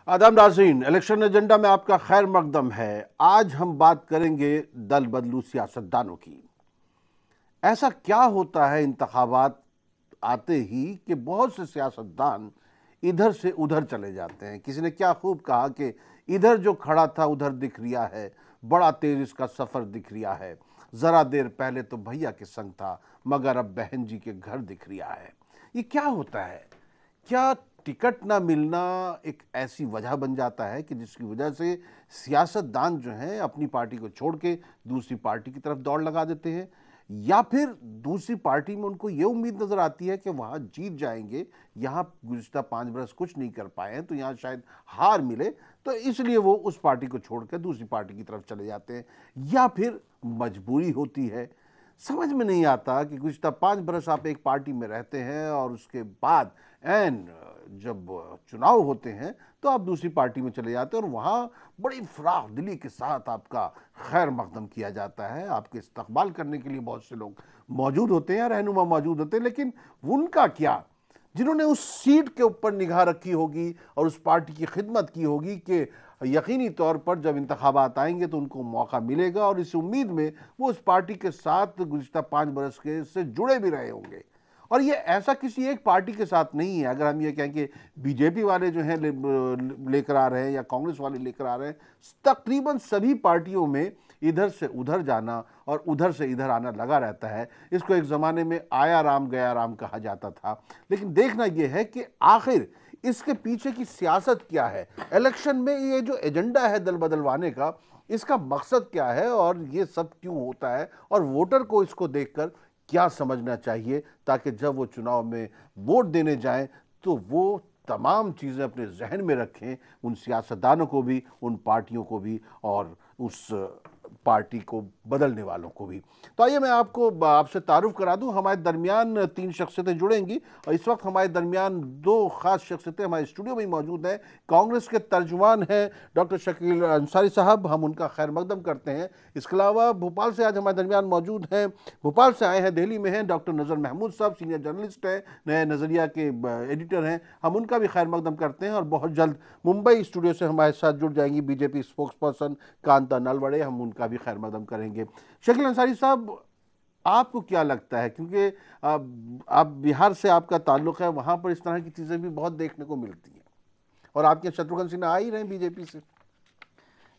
आदाब नाज़रीन, election agenda में आपका खैर मकदम है। आज हम बात करेंगे दल बदलू सियासतदानों की। ऐसा क्या होता है इंतखाबात आते ही कि बहुत से सियासतदान इधर से उधर चले जाते हैं। किसी ने क्या खूब कहा कि इधर जो खड़ा था उधर दिख रिया है, बड़ा तेज इसका सफ़र दिख रिया है, ज़रा देर पहले तो भैया के संग था मगर अब बहन जी के घर दिख रिया है। ये क्या होता है? क्या टिकट ना मिलना एक ऐसी वजह बन जाता है कि जिसकी वजह से सियासतदान जो हैं अपनी पार्टी को छोड़ के दूसरी पार्टी की तरफ दौड़ लगा देते हैं, या फिर दूसरी पार्टी में उनको ये उम्मीद नज़र आती है कि वहाँ जीत जाएंगे, यहाँ गुज़िश्ता 5 बरस कुछ नहीं कर पाए हैं तो यहाँ शायद हार मिले, तो इसलिए वो उस पार्टी को छोड़कर दूसरी पार्टी की तरफ चले जाते हैं, या फिर मजबूरी होती है। समझ में नहीं आता कि गुज़िश्ता 5 बरस आप एक पार्टी में रहते हैं और उसके बाद एन जब चुनाव होते हैं तो आप दूसरी पार्टी में चले जाते हैं और वहाँ बड़ी फराख दिली के साथ आपका खैर मकदम किया जाता है। आपके इस्तकबाल करने के लिए बहुत से लोग मौजूद होते हैं, रहनुमा मौजूद होते हैं, लेकिन उनका क्या, जिन्होंने उस सीट के ऊपर निगाह रखी होगी और उस पार्टी की खिदमत की होगी कि यकीनी तौर पर जब इंतखाबात आएंगे तो उनको मौका मिलेगा, और इस उम्मीद में वो उस पार्टी के साथ गुज़िश्ता 5 बरस के से जुड़े भी रहे होंगे। और ये ऐसा किसी एक पार्टी के साथ नहीं है। अगर हम ये कहें कि बीजेपी वाले जो हैं लेकर आ रहे हैं या कांग्रेस वाले लेकर आ रहे हैं, तकरीबन सभी पार्टियों में इधर से उधर जाना और उधर से इधर आना लगा रहता है। इसको एक ज़माने में आया राम गया राम कहा जाता था, लेकिन देखना यह है कि आखिर इसके पीछे की सियासत क्या है। इलेक्शन में ये जो एजेंडा है दल बदलवाने का, इसका मकसद क्या है और ये सब क्यों होता है, और वोटर को इसको देखकर क्या समझना चाहिए, ताकि जब वो चुनाव में वोट देने जाएं तो वो तमाम चीज़ें अपने जहन में रखें, उन सियासतदानों को भी, उन पार्टियों को भी और उस पार्टी को बदलने वालों को भी। तो आइए मैं आपसे तारुफ करा दूं। हमारे दरमियान 3 शख्सियतें जुड़ेंगी और इस वक्त हमारे दरमियान 2 ख़ास शख्सियतें हमारे स्टूडियो में मौजूद हैं। कांग्रेस के तर्जुमान हैं डॉक्टर शकील अंसारी साहब, हम उनका खैर मकदम करते हैं। इसके अलावा भोपाल से आज हमारे दरमियान मौजूद हैं, भोपाल से आए हैं, दिल्ली में हैं, डॉक्टर नज़र महमूद साहब, सीनियर जर्नलिस्ट हैं, नए नज़रिया के एडिटर हैं, हम उनका भी खैर मकदम करते हैं। और बहुत जल्द मुंबई स्टूडियो से हमारे साथ जुड़ जाएंगी बीजेपी स्पोक्स पर्सन कांता नलवड़े, हम उनका भी खैर मकदम करेंगे। शकील अंसारी साहब, आपको क्या लगता है, क्योंकि आप बिहार से आपका ताल्लुक़ है, वहाँ पर इस तरह की चीज़ें भी बहुत देखने को मिलती हैं और आपके शत्रुघ्न सिन्हा आ ही रहे हैं बीजेपी से।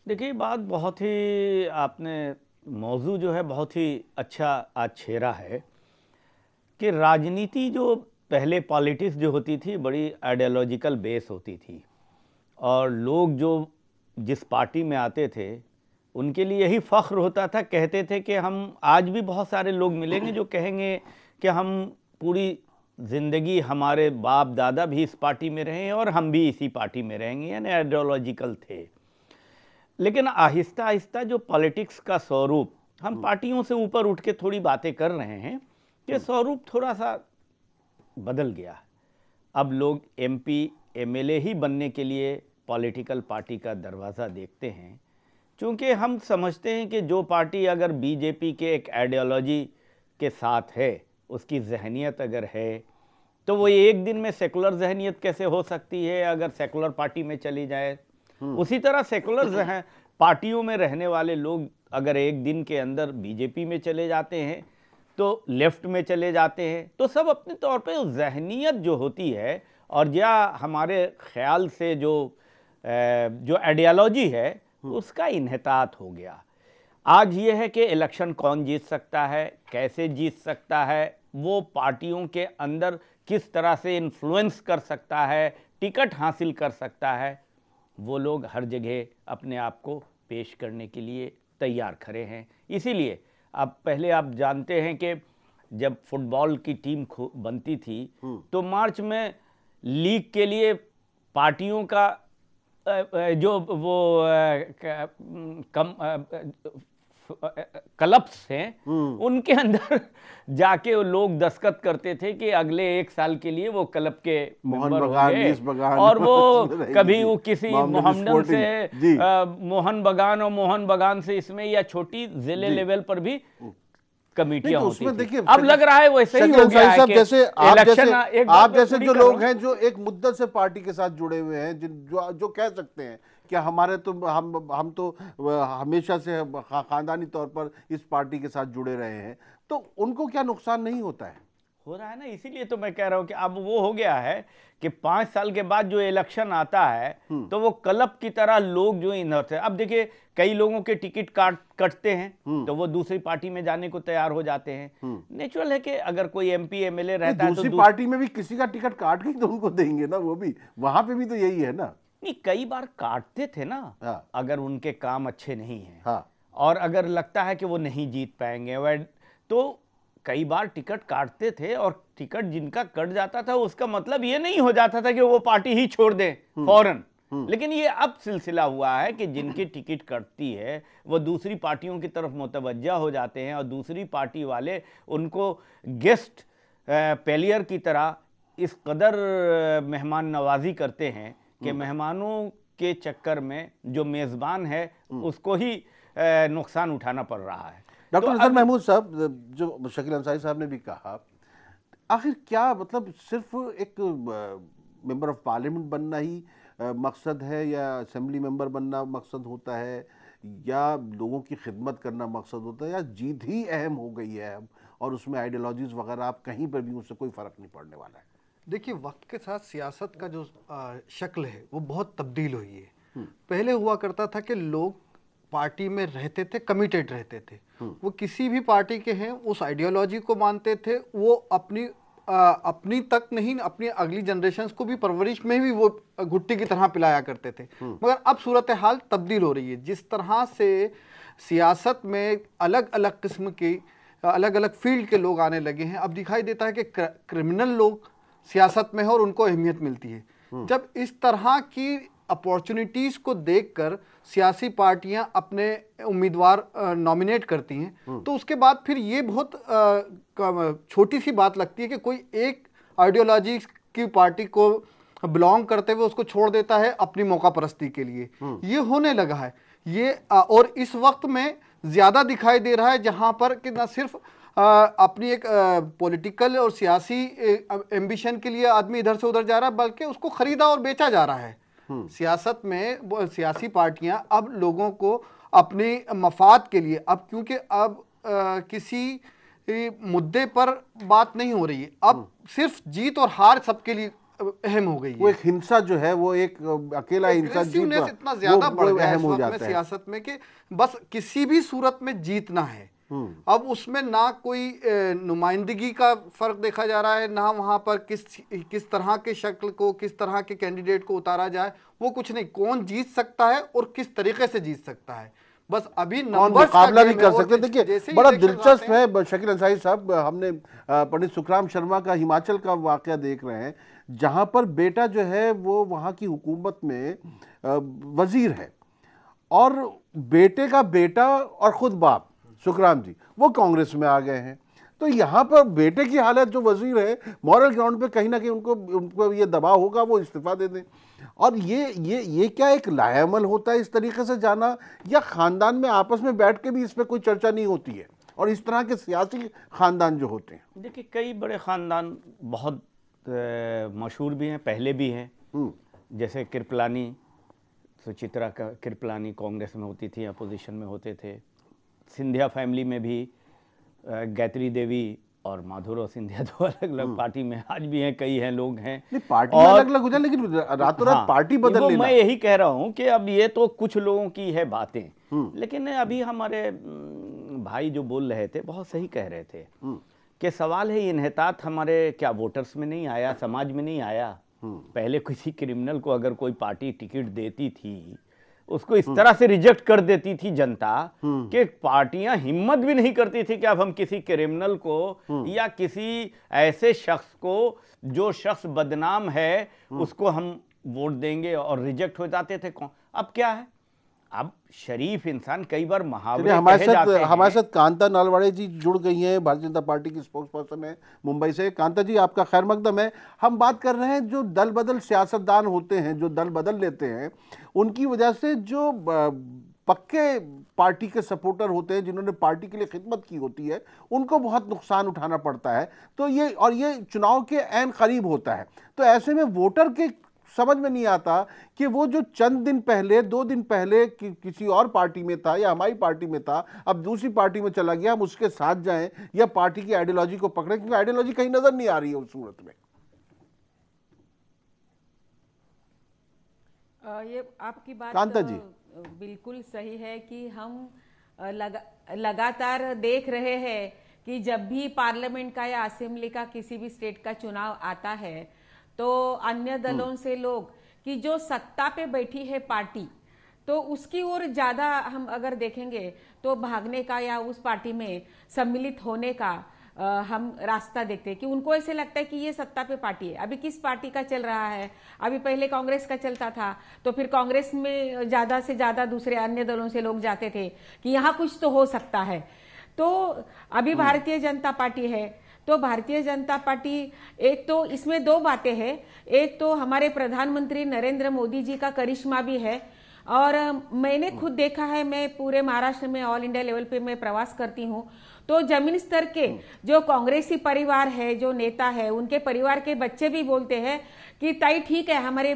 देखिए, बात बहुत ही आपने मौजू जो है बहुत ही अच्छा आज छेड़ा है कि राजनीति जो पहले पॉलिटिक्स जो होती थी बड़ी आइडियोलॉजिकल बेस होती थी, और लोग जो जिस पार्टी में आते थे उनके लिए यही फ़ख्र होता था। कहते थे कि हम, आज भी बहुत सारे लोग मिलेंगे जो कहेंगे कि हम पूरी ज़िंदगी, हमारे बाप दादा भी इस पार्टी में रहे हैं और हम भी इसी पार्टी में रहेंगे, यानी आइडियोलॉजिकल थे। लेकिन आहिस्ता आहिस्ता जो पॉलिटिक्स का स्वरूप, हम पार्टियों से ऊपर उठ के थोड़ी बातें कर रहे हैं कि स्वरूप थोड़ा सा बदल गया। अब लोग एमपी एमएलए ही बनने के लिए पॉलिटिकल पार्टी का दरवाज़ा देखते हैं, क्योंकि हम समझते हैं कि जो पार्टी अगर बीजेपी के एक आइडियोलॉजी के साथ है, उसकी जहनीत अगर है, तो वो एक दिन में सेकुलर जहनीत कैसे हो सकती है अगर सेकुलर पार्टी में चली जाए। उसी तरह सेकुलर पार्टियों में रहने वाले लोग अगर एक दिन के अंदर बीजेपी में चले जाते हैं तो लेफ्ट में चले जाते हैं, तो सब अपने तौर पे जहनीत जो होती है और या हमारे ख्याल से जो आइडियोलॉजी है उसका इन्हितात हो गया। आज ये है कि इलेक्शन कौन जीत सकता है, कैसे जीत सकता है, वो पार्टियों के अंदर किस तरह से इन्फ्लुएंस कर सकता है, टिकट हासिल कर सकता है, वो लोग हर जगह अपने आप को पेश करने के लिए तैयार खड़े हैं। इसीलिए अब पहले आप जानते हैं कि जब फुटबॉल की टीम बनती थी तो मार्च में लीग के लिए पार्टियों का जो वो क्लब्स हैं उनके अंदर जाके वो लोग दस्तखत करते थे कि अगले 1 साल के लिए वो क्लब के मेंबर होंगे, और वो कभी वो किसी मोहम्मदन से मोहन बगान और मोहन बगान से इसमें, या छोटी जिले लेवल पर भी कमेटियां तो होती उसमें थी। देखिए अब लग रहा है वैसे ही हो गया है कि जैसे इलेक्शन आप जैसे जो लोग हैं जो एक मुद्दत से पार्टी के साथ जुड़े हुए हैं, जो कह सकते हैं कि हमारे तो हम तो हमेशा से खानदानी तौर पर इस पार्टी के साथ जुड़े रहे हैं, तो उनको क्या नुकसान नहीं होता है? हो रहा है ना, इसीलिए तो मैं कह रहा हूं कि अब वो हो गया है कि 5 साल के बाद जो इलेक्शन आता है तो वो क्लब की तरह लोग जो इधर थे, अब देखिए कई लोगों के टिकट कटते हैं तो वो दूसरी पार्टी में जाने को तैयार हो जाते हैं। नेचुरल है कि अगर कोई एमपी एमएलए रहता है तो दूसरी पार्टी में भी किसी का टिकट काट के तो उनको देंगे ना, वो भी वहां पे भी तो यही है ना। नहीं, कई बार काटते थे ना। हाँ। अगर उनके काम अच्छे नहीं हैं, हाँ। और अगर लगता है कि वो नहीं जीत पाएंगे वह, तो कई बार टिकट काटते थे, और टिकट जिनका कट जाता था उसका मतलब ये नहीं हो जाता था कि वो पार्टी ही छोड़ दें फौरन। लेकिन ये अब सिलसिला हुआ है कि जिनकी टिकट कटती है वो दूसरी पार्टियों की तरफ मुतवज्जा हो जाते हैं, और दूसरी पार्टी वाले उनको गेस्ट पेलियर की तरह इस कदर मेहमान नवाजी करते हैं कि मेहमानों के चक्कर में जो मेज़बान है उसको ही नुकसान उठाना पड़ रहा है। डॉक्टर तो नजर महमूद साहब, जो शकील अंसारी साहब ने भी कहा, आखिर क्या मतलब सिर्फ एक मेंबर ऑफ पार्लियामेंट बनना ही मकसद है, या असेंबली मेंबर बनना मकसद होता है, या लोगों की खिदमत करना मकसद होता है, या जीत ही अहम हो गई है अब और उसमें आइडियोलॉजीज वगैरह आप कहीं पर भी उससे कोई फ़र्क नहीं पड़ने वाला है? देखिए, वक्त के साथ सियासत का जो शक्ल है वो बहुत तब्दील हुई है। पहले हुआ करता था कि लोग पार्टी में रहते थे, कमिटेड रहते थे, वो किसी भी पार्टी के हैं उस आइडियोलॉजी को मानते थे, वो अपनी तक नहीं, अपनी अगली जनरेशन्स को भी परवरिश में भी वो घुट्टी की तरह पिलाया करते थे। मगर अब सूरत हाल तब्दील हो रही है। जिस तरह से सियासत में अलग अलग किस्म की अलग अलग फील्ड के लोग आने लगे हैं, अब दिखाई देता है कि क्रिमिनल लोग सियासत में है और उनको अहमियत मिलती है। जब इस तरह की अपॉर्चुनिटीज को देखकर सियासी पार्टियां अपने उम्मीदवार नॉमिनेट करती हैं, तो उसके बाद फिर ये बहुत छोटी सी बात लगती है कि कोई एक आइडियोलॉजी की पार्टी को बिलोंग करते हुए उसको छोड़ देता है अपनी मौका परस्ती के लिए। ये होने लगा है ये, और इस वक्त में ज्यादा दिखाई दे रहा है, जहां पर कि न सिर्फ अपनी एक पॉलिटिकल और सियासी एम्बिशन के लिए आदमी इधर से उधर जा रहा है, बल्कि उसको खरीदा और बेचा जा रहा है। सियासत में सियासी पार्टियां अब लोगों को अपने मफाद के लिए, अब क्योंकि अब किसी मुद्दे पर बात नहीं हो रही है, अब सिर्फ जीत और हार सबके लिए अहम हो गई है। वो एक हिंसा जो है, वो एक अकेला हिंसा जीतना इतना ज्यादा बढ़ गया है अहम हो इस वक्त जाता में है सियासत में कि बस किसी भी सूरत में जीतना है। अब उसमें ना कोई नुमाइंदगी का फर्क देखा जा रहा है, ना वहां पर किस तरह के शक्ल को, किस तरह के कैंडिडेट को उतारा जाए, वो कुछ नहीं, कौन जीत सकता है और किस तरीके से जीत सकता है, बस अभी कौन मुकाबला भी कर सकते हैं। देखिए, बड़ा दिलचस्प है शकील अंसारी साहब, हमने पंडित सुखराम शर्मा का हिमाचल का वाकया देख रहे हैं, जहां पर बेटा जो है वो वहां की हुकूमत में वजीर है, और बेटे का बेटा और खुद बाप सुखराम जी वो कांग्रेस में आ गए हैं। तो यहाँ पर बेटे की हालत, जो वजीर है, मॉरल ग्राउंड पे कहीं ना कहीं उनको ये दबाव होगा वो इस्तीफा दे दें। और ये क्या एक लायामल होता है इस तरीके से जाना, या खानदान में आपस में बैठ के भी इस पर कोई चर्चा नहीं होती है? और इस तरह के सियासी खानदान जो होते हैं, देखिए कई बड़े खानदान बहुत मशहूर भी हैं, पहले भी हैं, जैसे कृपलानी, सुचित्रा कृपलानी कांग्रेस में होती थी, अपोजिशन में होते थे। सिंधिया फैमिली में भी गायत्री देवी और माधुराव सिंधिया दो अलग अलग पार्टी में आज भी हैं, कई हैं, लोग हैं। नहीं, पार्टी में अलग अलग हो जाए, लेकिन रातों रात पार्टी बदल लेना। मैं यही कह रहा हूं कि अब ये तो कुछ लोगों की है बातें, लेकिन अभी हमारे भाई जो बोल रहे थे बहुत सही कह रहे थे कि सवाल है इन्हितात हमारे क्या वोटर्स में नहीं आया, समाज में नहीं आया। पहले किसी क्रिमिनल को अगर कोई पार्टी टिकट देती थी, उसको इस तरह से रिजेक्ट कर देती थी जनता कि पार्टियां हिम्मत भी नहीं करती थी कि अब हम किसी क्रिमिनल को या किसी ऐसे शख्स को जो शख्स बदनाम है उसको हम वोट देंगे, और रिजेक्ट हो जाते थे। अब क्या है, अब शरीफ इंसान, कई बार मुहावरे कहे जाते हैं। हमारे साथ कांता नालवाड़े जी जुड़ गई हैं, भारतीय जनता पार्टी की स्पोक्स पर्सन है मुंबई से। कांता जी, आपका खैर मकदम है। हम बात कर रहे हैं जो दल बदल सियासतदान होते हैं, जो दल बदल लेते हैं, उनकी वजह से जो पक्के पार्टी के सपोर्टर होते हैं, जिन्होंने पार्टी के लिए खिदमत की होती है, उनको बहुत नुकसान उठाना पड़ता है। तो ये चुनाव के ऐन करीब होता है, तो ऐसे में वोटर के समझ में नहीं आता कि वो जो चंद दिन पहले, 2 दिन पहले किसी और पार्टी में था या हमारी पार्टी में था, अब दूसरी पार्टी में चला गया, हम उसके साथ जाएं या पार्टी की आइडियोलॉजी को पकड़ें, क्योंकि आइडियोलॉजी कहीं नजर नहीं आ रही है उस सूरत में। ये आपकी बात कांता जी बिल्कुल सही है कि हम लगातार देख रहे हैं कि जब भी पार्लियामेंट का या असेंबली का किसी भी स्टेट का चुनाव आता है तो अन्य दलों से लोग कि जो सत्ता पे बैठी है पार्टी, तो उसकी ओर ज्यादा हम अगर देखेंगे तो भागने का या उस पार्टी में सम्मिलित होने का हम रास्ता देखते हैं कि उनको ऐसे लगता है कि ये सत्ता पे पार्टी है। अभी किस पार्टी का चल रहा है, अभी पहले कांग्रेस का चलता था तो फिर कांग्रेस में ज्यादा से ज्यादा दूसरे अन्य दलों से लोग जाते थे कि यहाँ कुछ तो हो सकता है। तो अभी भारतीय जनता पार्टी है, तो भारतीय जनता पार्टी, एक तो इसमें 2 बातें हैं। एक तो हमारे प्रधानमंत्री नरेंद्र मोदी जी का करिश्मा भी है, और मैंने खुद देखा है, मैं पूरे महाराष्ट्र में ऑल इंडिया लेवल पे मैं प्रवास करती हूँ, तो जमीन स्तर के जो कांग्रेसी परिवार है, जो नेता है, उनके परिवार के बच्चे भी बोलते हैं कि ताई ठीक है, हमारे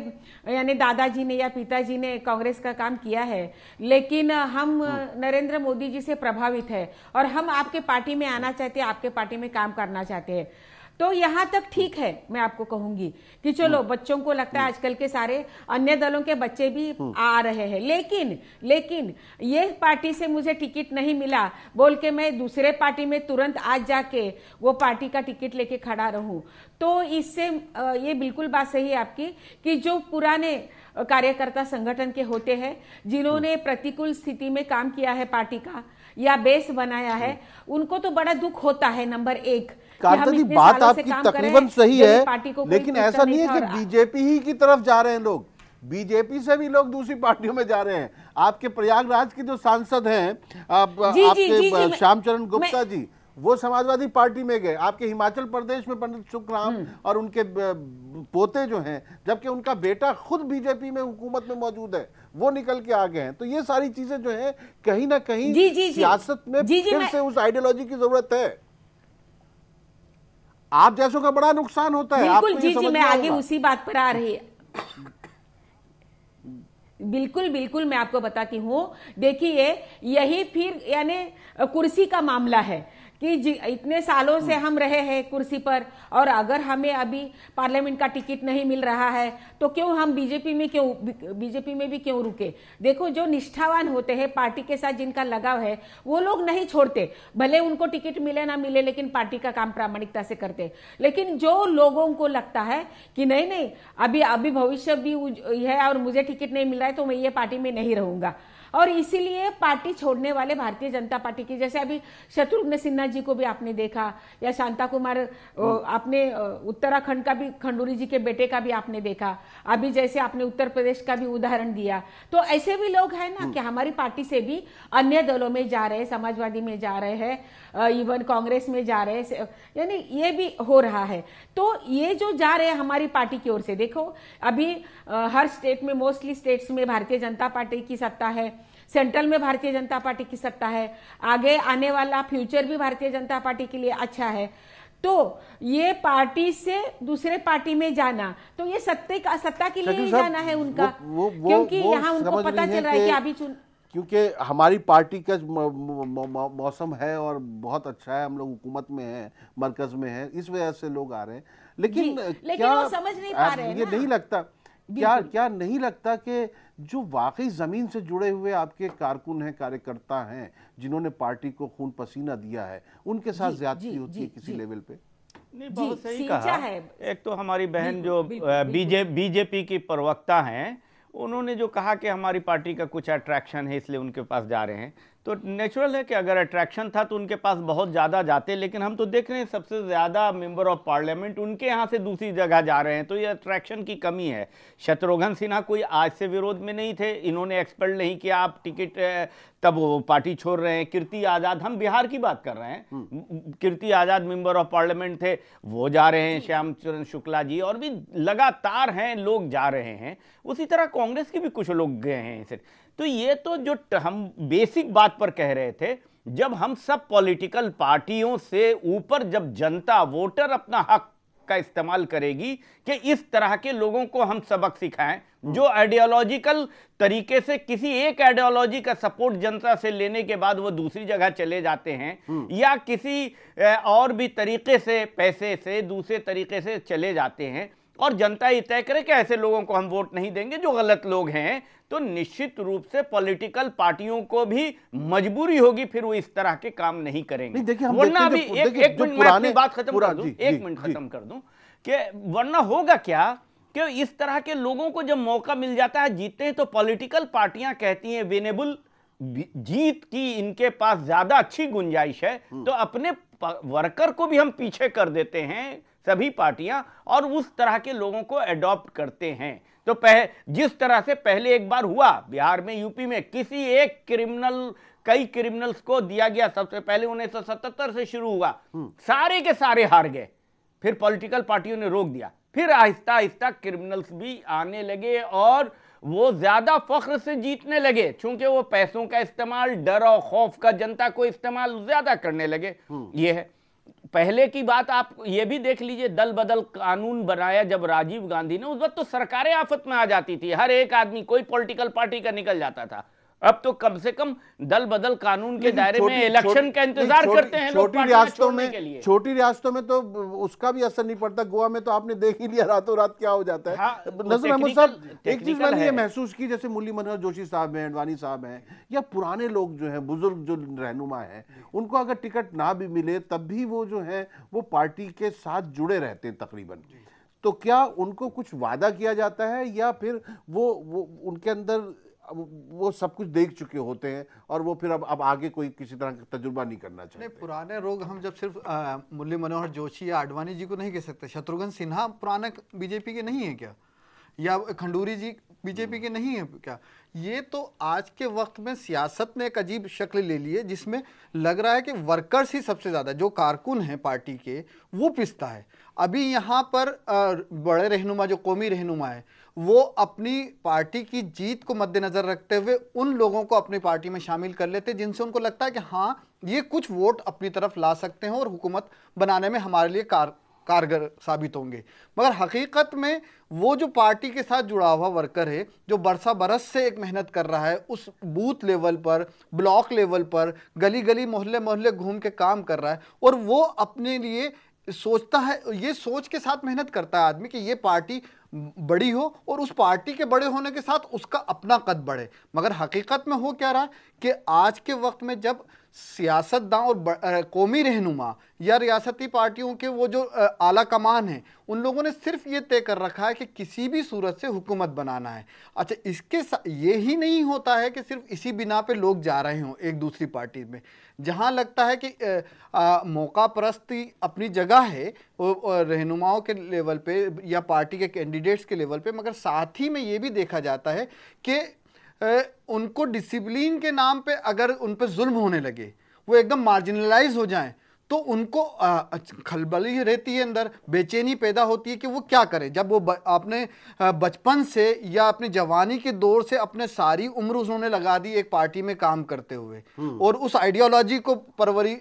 यानी दादाजी ने या पिताजी ने कांग्रेस का काम किया है, लेकिन हम नरेंद्र मोदी जी से प्रभावित है और हम आपके पार्टी में आना चाहते हैं, आपके पार्टी में काम करना चाहते हैं। तो यहां तक ठीक है, मैं आपको कहूंगी कि चलो बच्चों को लगता है आजकल के सारे अन्य दलों के बच्चे भी आ रहे हैं, लेकिन ये पार्टी से मुझे टिकट नहीं मिला बोल के मैं दूसरे पार्टी में तुरंत आज जाके वो पार्टी का टिकट लेके खड़ा रहूं, तो इससे ये बिल्कुल बात सही है आपकी कि जो पुराने कार्यकर्ता संगठन के होते हैं, जिन्होंने प्रतिकूल स्थिति में काम किया है पार्टी का या बेस बनाया है, उनको तो बड़ा दुख होता है। नंबर 1, कांता जी बात आपकी तकरीबन सही है, लेकिन ऐसा नहीं है कि बीजेपी ही की तरफ जा रहे हैं लोग, बीजेपी से भी लोग दूसरी पार्टियों में जा रहे हैं। आपके प्रयागराज के जो सांसद हैं आपके श्यामचरण गुप्ता जी, वो समाजवादी पार्टी में गए। आपके हिमाचल प्रदेश में पंडित सुखराम और उनके पोते जो हैं, जबकि उनका बेटा खुद बीजेपी में हुकूमत में मौजूद है, वो निकल के आ गए हैं। तो ये सारी चीजें जो हैं कहीं ना कहीं सियासत में फिर से उस आइडियोलॉजी की जरूरत है। आप जैसों का बड़ा नुकसान होता है। बिल्कुल जी, मैं आगे उसी बात पर आ रही है। बिल्कुल मैं आपको बताती हूँ। देखिए, यही फिर यानी कुर्सी का मामला है कि इतने सालों से हम रहे हैं कुर्सी पर, और अगर हमें अभी पार्लियामेंट का टिकट नहीं मिल रहा है तो क्यों हम बीजेपी में भी क्यों रुके। देखो, जो निष्ठावान होते हैं, पार्टी के साथ जिनका लगाव है, वो लोग नहीं छोड़ते, भले उनको टिकट मिले ना मिले, लेकिन पार्टी का काम प्रामाणिकता से करते। लेकिन जो लोगों को लगता है कि नहीं अभी भविष्य भी है और मुझे टिकट नहीं मिल रहा है तो मैं ये पार्टी में नहीं रहूंगा, और इसीलिए पार्टी छोड़ने वाले भारतीय जनता पार्टी की, जैसे अभी शत्रुघ्न सिन्हा जी को भी आपने देखा, या शांता कुमार आपने उत्तराखंड का भी, खंडूरी जी के बेटे का भी आपने देखा, अभी जैसे आपने उत्तर प्रदेश का भी उदाहरण दिया। तो ऐसे भी लोग हैं ना कि हमारी पार्टी से भी अन्य दलों में जा रहे हैं, समाजवादी में जा रहे हैं, इवन कांग्रेस में जा रहे हैं, यानी ये भी हो रहा है। तो ये जो जा रहे हैं हमारी पार्टी की ओर से, देखो अभी हर स्टेट में, मोस्टली स्टेट्स में भारतीय जनता पार्टी की सत्ता है, सेंट्रल में भारतीय जनता पार्टी की सत्ता है, आगे आने वाला फ्यूचर भी भारतीय जनता पार्टी के लिए अच्छा है। तो ये पार्टी से दूसरे पार्टी में जाना, तो ये सत्ता के लिए ही जाना है उनका, क्योंकि यहाँ उनको पता चल रहा है कि अभी क्योंकि हमारी पार्टी का मौसम है और बहुत अच्छा है, हम लोग हुकूमत में हैं, मरकज में हैं, इस वजह से लोग आ रहे हैं। लेकिन क्या वो समझ नहीं पा रहे हैं, ये नहीं लगता, क्या नहीं लगता कि जो वाकई जमीन से जुड़े हुए आपके कारकुन हैं, कार्यकर्ता हैं, जिन्होंने पार्टी को खून पसीना दिया है, उनके साथ ज्यादती होती है किसी लेवल पे? नहीं, बहुत सही कहा है। एक तो हमारी बहन जो बीजेपी की प्रवक्ता हैं, उन्होंने जो कहा कि हमारी पार्टी का कुछ अट्रैक्शन है इसलिए उनके पास जा रहे हैं, तो नेचुरल है कि अगर अट्रैक्शन था तो उनके पास बहुत ज़्यादा जाते, लेकिन हम तो देख रहे हैं सबसे ज़्यादा मेंबर ऑफ पार्लियामेंट उनके यहाँ से दूसरी जगह जा रहे हैं, तो ये अट्रैक्शन की कमी है। शत्रुघ्न सिन्हा कोई आज से विरोध में नहीं थे, इन्होंने एक्सपेल नहीं किया, आप टिकट तब वो पार्टी छोड़ रहे हैं। कीर्ति आज़ाद, हम बिहार की बात कर रहे हैं, कीर्ति आज़ाद मेंबर ऑफ पार्लियामेंट थे, वो जा रहे हैं, श्याम चरण शुक्ला जी, और भी लगातार हैं लोग जा रहे हैं। उसी तरह कांग्रेस के भी कुछ लोग गए हैं इसे। तो ये तो जो हम बेसिक बात पर कह रहे थे, जब हम सब पॉलिटिकल पार्टियों से ऊपर जब जनता वोटर अपना हक का इस्तेमाल करेगी कि इस तरह के लोगों को हम सबक सिखाएं जो आइडियोलॉजिकल तरीके से किसी एक आइडियोलॉजी का सपोर्ट जनता से लेने के बाद वो दूसरी जगह चले जाते हैं, या किसी और भी तरीके से पैसे से दूसरे तरीके से चले जाते हैं, और जनता ये तय करे कि ऐसे लोगों को हम वोट नहीं देंगे जो गलत लोग हैं, तो निश्चित रूप से पॉलिटिकल पार्टियों को भी मजबूरी होगी, फिर वो इस तरह के काम नहीं करेंगे। नहीं, देखिए हम वरना देखते अभी हैं एक मिनट मैं अपनी बात खत्म कर दूं, एक मिनट खत्म कर दूं कि वरना होगा क्या कि इस तरह के लोगों को जब मौका मिल जाता है जीतते हैं, तो पॉलिटिकल पार्टियां कहती हैं विनेबल जीत की इनके पास ज्यादा अच्छी गुंजाइश है, तो अपने वर्कर को भी हम पीछे कर देते हैं सभी पार्टियां, और उस तरह के लोगों को अडॉप्ट करते हैं। तो जिस तरह से पहले एक बार हुआ बिहार में, यूपी में, किसी एक कई क्रिमिनल्स को दिया गया, सबसे पहले 1977 से शुरू हुआ, सारे के सारे हार गए, फिर पॉलिटिकल पार्टियों ने रोक दिया, फिर आहिस्ता आहिस्ता क्रिमिनल्स भी आने लगे और वो ज्यादा फख्र से जीतने लगे, क्योंकि वो पैसों का इस्तेमाल, डर और खौफ का जनता को इस्तेमाल ज्यादा करने लगे। ये है पहले की बात। आप ये भी देख लीजिए, दल बदल कानून बनाया जब राजीव गांधी ने, उस वक्त तो सरकारें आफत में आ जाती थी, हर एक आदमी कोई पॉलिटिकल पार्टी का निकल जाता था। अब तो कम से कम दल बदल कानून के दायरे में इलेक्शन का इंतजार करते हैं लोग छोटी रियासतों में तो उसका भी असर नहीं पड़ता। गोवा में तो आपने देख ही लिया रातों रात क्या हो जाता है। हाँ, नजर अहमद साहब, एक चीज मैंने ये महसूस की, जैसे मुरली मनोहर जोशी साहब हैं, अडवाणी साहब हैं, या पुराने लोग जो हैं, बुजुर्ग जो रहनुमा हैं, उनको अगर टिकट ना भी मिले तब भी वो जो है वो पार्टी के साथ जुड़े रहते हैं तकरीबन। तो क्या उनको कुछ वादा किया जाता है, या फिर वो उनके अंदर वो सब कुछ देख चुके होते हैं और वो फिर अब आगे कोई किसी तरह का तजुर्बा नहीं करना चाहते? नहीं, पुराने लोग हम जब सिर्फ मुरली मनोहर जोशी या आडवाणी जी को नहीं कह सकते। शत्रुघ्न सिन्हा पुराना बीजेपी के नहीं है क्या, या खंडूरी जी बीजेपी के नहीं है क्या? ये तो आज के वक्त में सियासत ने एक अजीब शक्ल ले ली है, जिसमें लग रहा है कि वर्कर्स ही सबसे ज़्यादा, जो कारकुन हैं पार्टी के, वो पिसता है। अभी यहाँ पर बड़े रहनुमा, जो कौमी रहनुमा है, वो अपनी पार्टी की जीत को मद्देनजर रखते हुए उन लोगों को अपनी पार्टी में शामिल कर लेते हैं जिनसे उनको लगता है कि हाँ, ये कुछ वोट अपनी तरफ ला सकते हैं और हुकूमत बनाने में हमारे लिए कारगर साबित होंगे। मगर हकीकत में वो जो पार्टी के साथ जुड़ा हुआ वर्कर है, जो बरसा बरस से एक मेहनत कर रहा है, उस बूथ लेवल पर, ब्लॉक लेवल पर, गली गली मोहल्ले मोहल्ले घूम के काम कर रहा है, और वो अपने लिए सोचता है, ये सोच के साथ मेहनत करता है आदमी कि ये पार्टी बड़ी हो और उस पार्टी के बड़े होने के साथ उसका अपना कद बढ़े। मगर हकीकत में हो क्या रहा कि आज के वक्त में जब सियासतदान और कौमी रहनुमा या रियासती पार्टियों के वो जो आला कमान है, उन लोगों ने सिर्फ ये तय कर रखा है कि किसी भी सूरत से हुकूमत बनाना है। अच्छा, इसके ये ही नहीं होता है कि सिर्फ इसी बिना पे लोग जा रहे हों एक दूसरी पार्टी में, जहाँ लगता है कि मौका परस्ती अपनी जगह है रहनुमाओं के लेवल पे या पार्टी के कैंडिडेट्स के लेवल पे, मगर साथ ही में ये भी देखा जाता है कि उनको डिसिप्लिन के नाम पे अगर उन पे जुल्म होने लगे, वो एकदम मार्जिनलाइज हो जाएं, तो उनको खलबली रहती है, अंदर बेचैनी पैदा होती है कि वो क्या करे। जब वो अपने बचपन से या अपनी जवानी के दौर से अपने सारी उम्र उन्होंने लगा दी एक पार्टी में काम करते हुए और उस आइडियोलॉजी को परवरी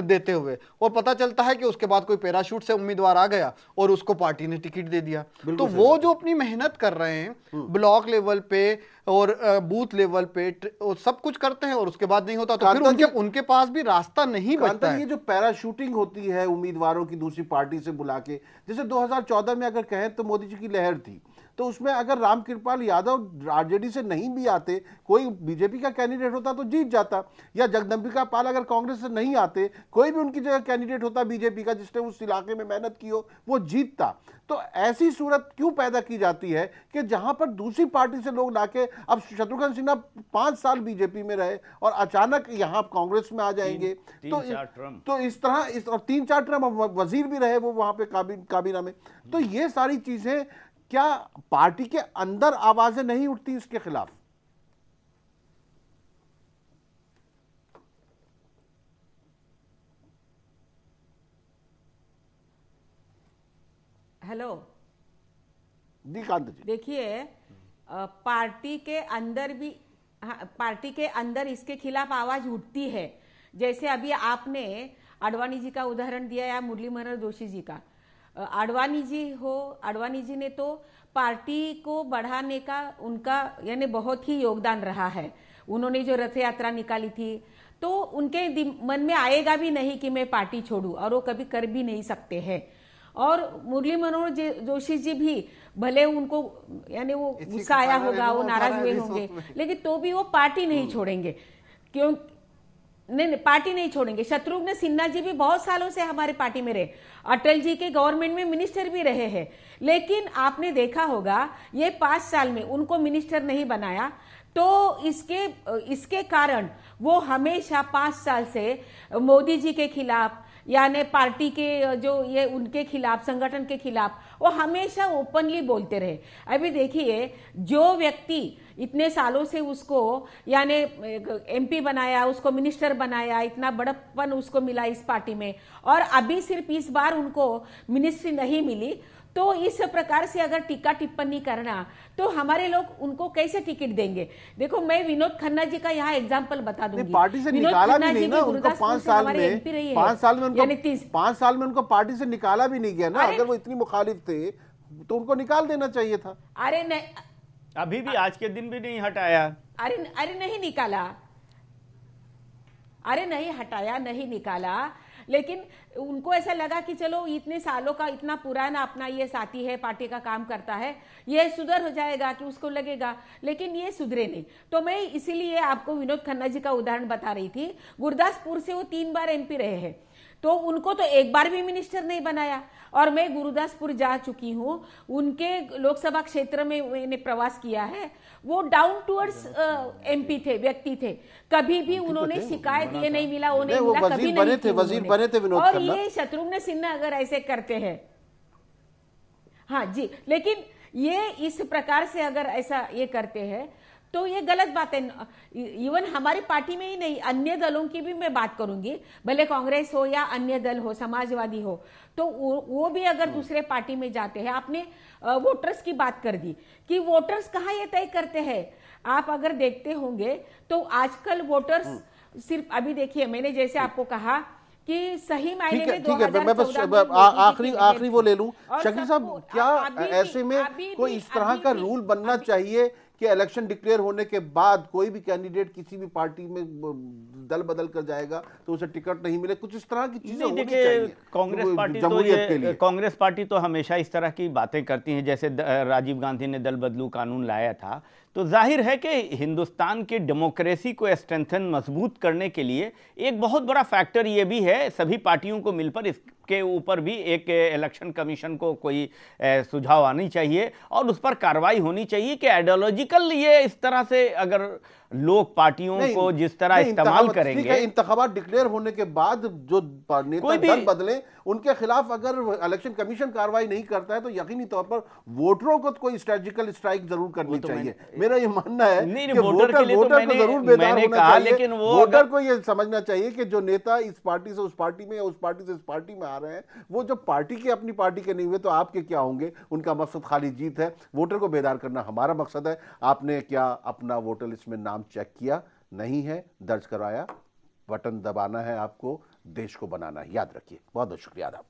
देते हुए, और पता चलता है कि उसके बाद कोई पैराशूट से उम्मीदवार आ गया और उसको पार्टी ने टिकट दे दिया। तो वो जो अपनी मेहनत कर रहे हैं ब्लॉक लेवल पे और बूथ लेवल पे, और सब कुछ करते हैं और उसके बाद नहीं होता, तो फिर उनके पास भी रास्ता नहीं बचता है। ये जो पैराशूटिंग होती है उम्मीदवारों की दूसरी पार्टी से बुला के, जैसे 2014 में अगर कहें तो मोदी जी की लहर थी, तो उसमें अगर रामकृपाल यादव आरजेडी से नहीं भी आते, कोई बीजेपी का कैंडिडेट होता तो जीत जाता, या जगदम्बिका पाल अगर कांग्रेस से नहीं आते, कोई भी उनकी जगह कैंडिडेट होता बीजेपी का जिसने उस इलाके में मेहनत की हो, वो जीतता। तो ऐसी सूरत क्यों पैदा की जाती है कि जहां पर दूसरी पार्टी से लोग लाके, अब शत्रुघ्न सिन्हा 5 साल बीजेपी में रहे और अचानक यहां कांग्रेस में आ जाएंगे, तो इस तरह और 3-4 टर्म वजीर भी रहे वो वहां पे काबीना में। तो ये सारी चीजें, क्या पार्टी के अंदर आवाजें नहीं उठती इसके खिलाफ? हेलो कांत जी, देखिए, पार्टी के अंदर भी, हाँ, पार्टी के अंदर इसके खिलाफ आवाज उठती है। जैसे अभी आपने आडवाणी जी का उदाहरण दिया या मुरली मनोहर जोशी जी का। आडवाणी जी ने तो पार्टी को बढ़ाने का उनका यानी बहुत ही योगदान रहा है। उन्होंने जो रथ यात्रा निकाली थी, तो उनके मन में आएगा भी नहीं कि मैं पार्टी छोड़ूं, और वो कभी कर भी नहीं सकते हैं। और मुरली मनोहर जोशी जी भी भले उनको यानी वो गुस्सा आया होगा, वो नाराज हुए होंगे, लेकिन तो भी वो पार्टी नहीं छोड़ेंगे। क्यों नहीं, पार्टी नहीं छोड़ेंगे। शत्रुघ्न सिन्हा जी भी बहुत सालों से हमारे पार्टी में रहे, अटल जी के गवर्नमेंट में मिनिस्टर भी रहे हैं, लेकिन आपने देखा होगा ये 5 साल में उनको मिनिस्टर नहीं बनाया। तो इसके कारण वो हमेशा 5 साल से मोदी जी के खिलाफ, यानी पार्टी के जो ये उनके खिलाफ, संगठन के खिलाफ वो हमेशा ओपनली बोलते रहे। अभी देखिए, जो व्यक्ति इतने सालों से उसको यानी एमपी बनाया, उसको मिनिस्टर बनाया, इतना बड़प्पन उसको मिला इस पार्टी में, और अभी सिर्फ इस बार उनको मिनिस्ट्री नहीं मिली, तो इस प्रकार से अगर टीका टिप्पणी करना, तो हमारे लोग उनको कैसे टिकट देंगे? देखो, मैं विनोद खन्ना जी का यहाँ एग्जांपल बता दूंगी। पार्टी से निकाला भी नहीं ना उनको 5 साल में, 5 साल में उनको 5 साल में उनको पार्टी से निकाला भी नहीं गया ना। अगर वो इतनी मुखालिफ थे तो उनको निकाल देना चाहिए था। अरे नहीं, अभी भी आज के दिन भी नहीं हटाया। अरे नहीं निकाला, अरे नहीं हटाया, नहीं निकाला, लेकिन उनको ऐसा लगा कि चलो इतने सालों का इतना पुराना अपना ये साथी है, पार्टी का काम करता है, ये सुधर हो जाएगा कि उसको लगेगा, लेकिन ये सुधरे नहीं। तो मैं इसीलिए आपको विनोद खन्ना जी का उदाहरण बता रही थी। गुरदासपुर से वो 3 बार एमपी रहे हैं, तो उनको तो एक बार भी मिनिस्टर नहीं बनाया। और मैं गुरुदासपुर जा चुकी हूँ, उनके लोकसभा क्षेत्र में मैंने प्रवास किया है। वो डाउन टू अर्थ एमपी थे, व्यक्ति थे, कभी भी उन्होंने शिकायत ये नहीं मिला, वो नहीं मिला, कभी नहीं की वजीर बने थे विनोद और खन्ना। ये शत्रुघ्न सिन्हा अगर ऐसे करते हैं, हाँ जी, लेकिन ये इस प्रकार से अगर ऐसा ये करते हैं तो ये गलत बात है। इवन हमारी पार्टी में ही नहीं, अन्य दलों की भी मैं बात करूंगी, भले कांग्रेस हो या अन्य दल हो, समाजवादी हो, तो वो भी अगर दूसरे पार्टी में जाते हैं। आपने वोटर्स की बात कर दी कि वोटर्स कहाँ ये तय करते हैं। आप अगर देखते होंगे तो आजकल वोटर्स सिर्फ, अभी देखिए मैंने जैसे आपको कहा कि सही मायने में 2014 मैं आखिरी वो ले लूं। शकील साहब, क्या ऐसे में कोई इस तरह का रूल बनना चाहिए कि इलेक्शन डिक्लेयर होने के बाद कोई भी कैंडिडेट किसी भी पार्टी में दल बदल कर जाएगा तो उसे टिकट नहीं मिले, कुछ इस तरह की चीजें होनी चाहिए? कांग्रेस पार्टी तो हमेशा इस तरह की बातें करती है। जैसे राजीव गांधी ने दल बदलू कानून लाया था, तो जाहिर है कि हिंदुस्तान की डेमोक्रेसी को स्ट्रेंथन, मजबूत करने के लिए एक बहुत बड़ा फैक्टर ये भी है, सभी पार्टियों को मिलकर इसके ऊपर भी एक इलेक्शन कमीशन को कोई सुझाव आनी चाहिए और उस पर कार्रवाई होनी चाहिए कि आइडियोलॉजिकल ये इस तरह से अगर लोग पार्टियों को जिस तरह इस्तेमाल करेंगे। इंतखाबात डिक्लेयर होने के बाद जो नेता दल बदले, उनके खिलाफ अगर इलेक्शन कमीशन कार्रवाई नहीं करता है तो यकीनी तौर पर वोटरों को कोई स्ट्रेटेजिकल स्ट्राइक जरूर करनी चाहिए। मेरा ये मानना है कि वोटर को जरूर बेदार होना चाहिए। लेकिन वोटर को ये समझना चाहिए कि जो नेता इस पार्टी से उस पार्टी में या उस पार्टी से इस पार्टी में आ रहे हैं, वो जो पार्टी के अपनी पार्टी के नहीं हुए तो आपके क्या होंगे? उनका मकसद खाली जीत है। वोटर को बेदार करना हमारा मकसद है। आपने क्या अपना वोटर लिस्ट में नाम चेक किया? नहीं है, दर्ज कराया, बटन दबाना है आपको, देश को बनाना है। याद रखिए। बहुत बहुत शुक्रिया। आदाब।